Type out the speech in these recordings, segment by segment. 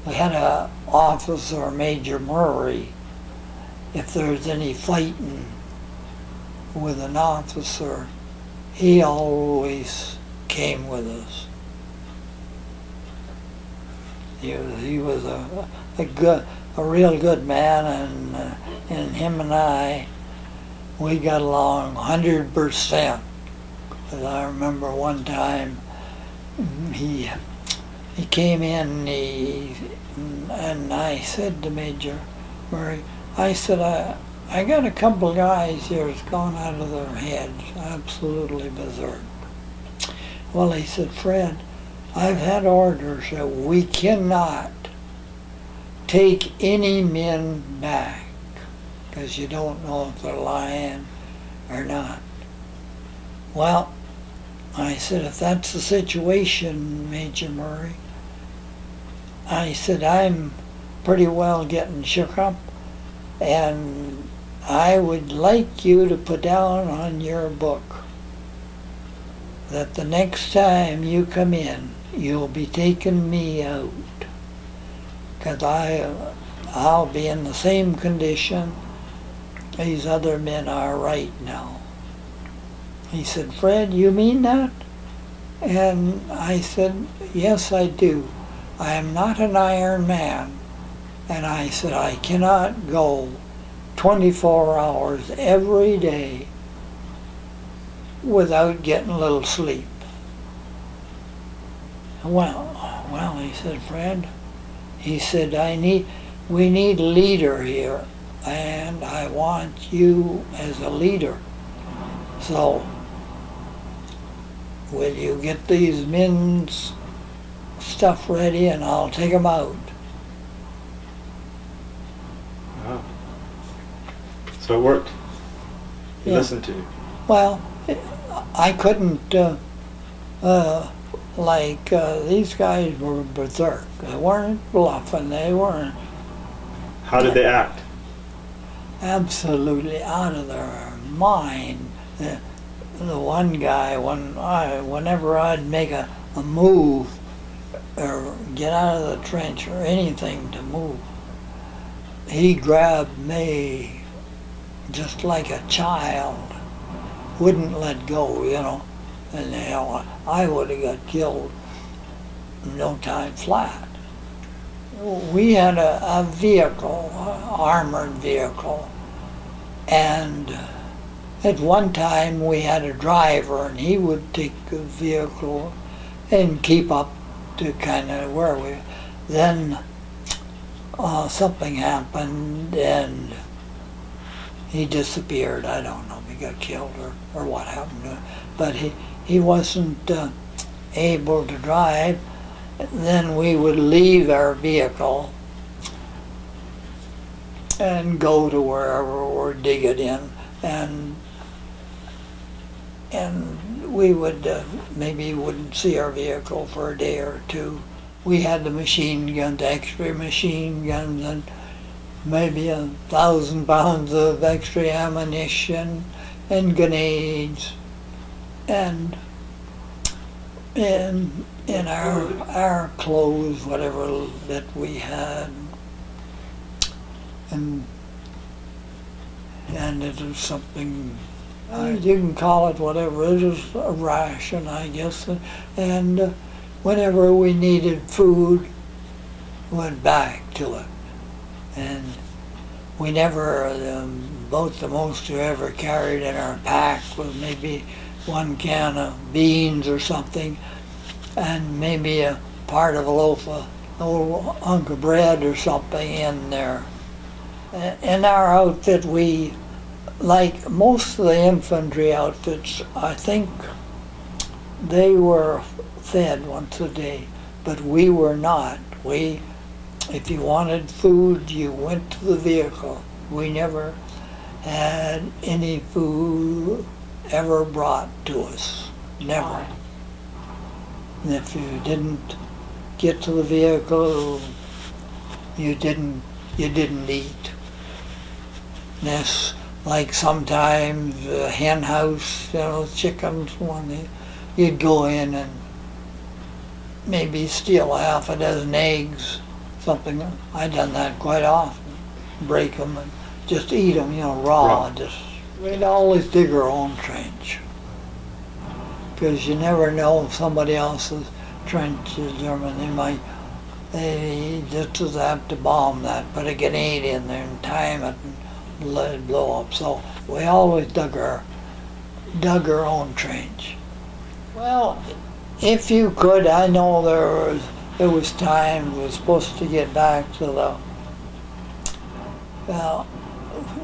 we had a officer, Major Murray. If there's any fighting with an officer, he always came with us. He was a real good man, and him and I, we got along 100%. Because I remember one time he came in and I said to Major Murray, I said, I got a couple of guys here that's gone out of their heads, absolutely berserk. Well, he said, Fred, I've had orders that we cannot take any men back because you don't know if they're lying or not. Well, I said, if that's the situation, Major Murray, I said, I'm pretty well getting shook up, and I would like you to put down on your book that the next time you come in, you'll be taking me out, because I'll be in the same condition these other men are right now. He said, Fred, you mean that? And I said, yes, I do. I am not an iron man. And I said, I cannot go 24 hours every day without getting a little sleep. Well, he said, Fred, he said, we need a leader here, and I want you as a leader. So, will you get these men's stuff ready and I'll take them out? Wow. So it worked. You listened to you. Well, I couldn't, these guys were berserk. They weren't bluffing, they weren't. How did they act? Absolutely out of their mind. The one guy, whenever I'd make a move or get out of the trench or anything to move, he grabbed me just like a child, wouldn't let go, you know, and I would have got killed in no time flat. We had a vehicle, an armored vehicle, and at one time we had a driver, and he would take the vehicle and keep up to kind of where we. Then something happened and he disappeared. I don't know if he got killed or what happened to him. But he wasn't able to drive. Then we would leave our vehicle and go to wherever we're digging in, and we would maybe wouldn't see our vehicle for a day or two. We had the machine guns, extra machine guns, and maybe 1,000 pounds of extra ammunition and grenades, and in our clothes, whatever that we had, and it was something, you can call it whatever, it was a ration, I guess, and whenever we needed food, went back to it. And we never, about the most we ever carried in our pack was maybe one can of beans or something, and maybe a part of a loaf of old hunk of bread or something in there. In our outfit, we, like most of the infantry outfits, I think they were fed once a day, but we were not. If you wanted food, you went to the vehicle. We never had any food ever brought to us, never. And if you didn't get to the vehicle, you didn't eat. That's like sometimes a hen house, you know, chickens, you'd go in and maybe steal half a dozen eggs, something. I done that quite often. Break them and just eat them, raw. Just we'd always dig our own trench, because you never know if somebody else's trench is German. They just as apt to bomb that, put a grenade in there and time it and let it blow up. So we always dug our own trench. Well, if you could, I know there was times we were supposed to get back to the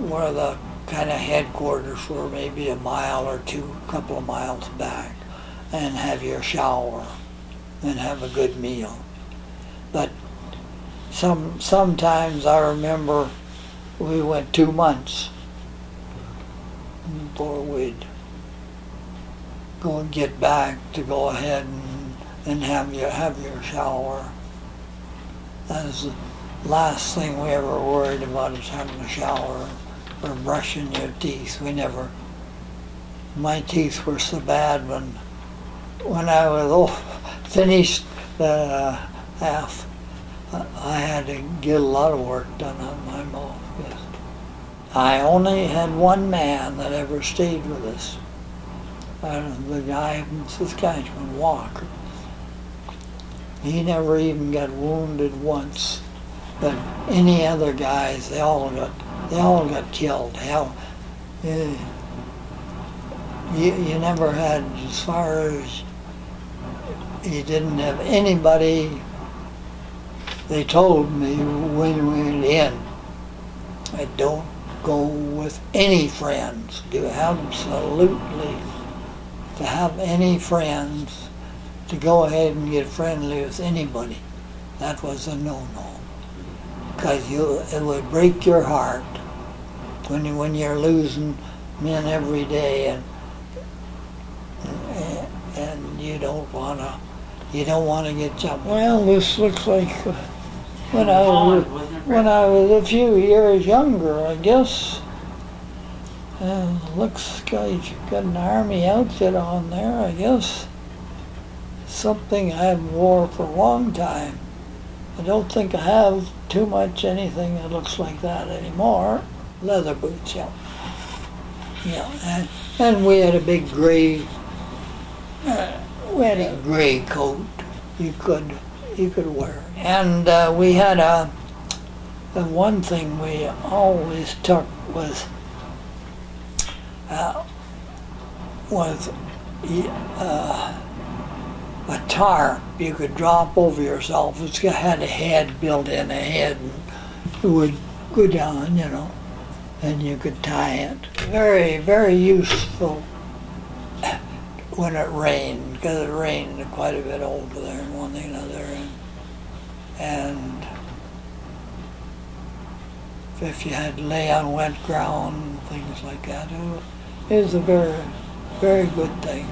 where the kind of headquarters were, maybe a mile or two, a couple of miles back, and have your shower and have a good meal. But sometimes I remember we went 2 months before we'd go and get back to go ahead and have your shower. That was the last thing we ever worried about, is having a shower or brushing your teeth. My teeth were so bad when I was finished the half, I had to get a lot of work done on my mouth. Yes. I only had one man that ever stayed with us. The guy from Saskatchewan, Walker. He never even got wounded once. But any other guys, they all got killed. Hell, you never had, as far as you didn't have anybody. They told me when we went in, I don't go with any friends. Do absolutely to have any friends, to go ahead and get friendly with anybody. That was a no-no. Because it would break your heart when you're losing men every day, and you don't want to get jumped. Well, this looks like when I was a few years younger, I guess. Looks like you've got an army outfit on there, I guess. Something I haven't wore for a long time. I don't think I have too much anything that looks like that anymore. Leather boots, yeah. Yeah, and we had a big gray, coat you could wear. And we had the one thing we always took was a tarp you could drop over yourself. It had a head built in, a head, and it would go down, and you could tie it. Very, very useful when it rained, because it rained quite a bit over there and one thing and another. And if you had to lay on wet ground and things like that, it was a very, very good thing.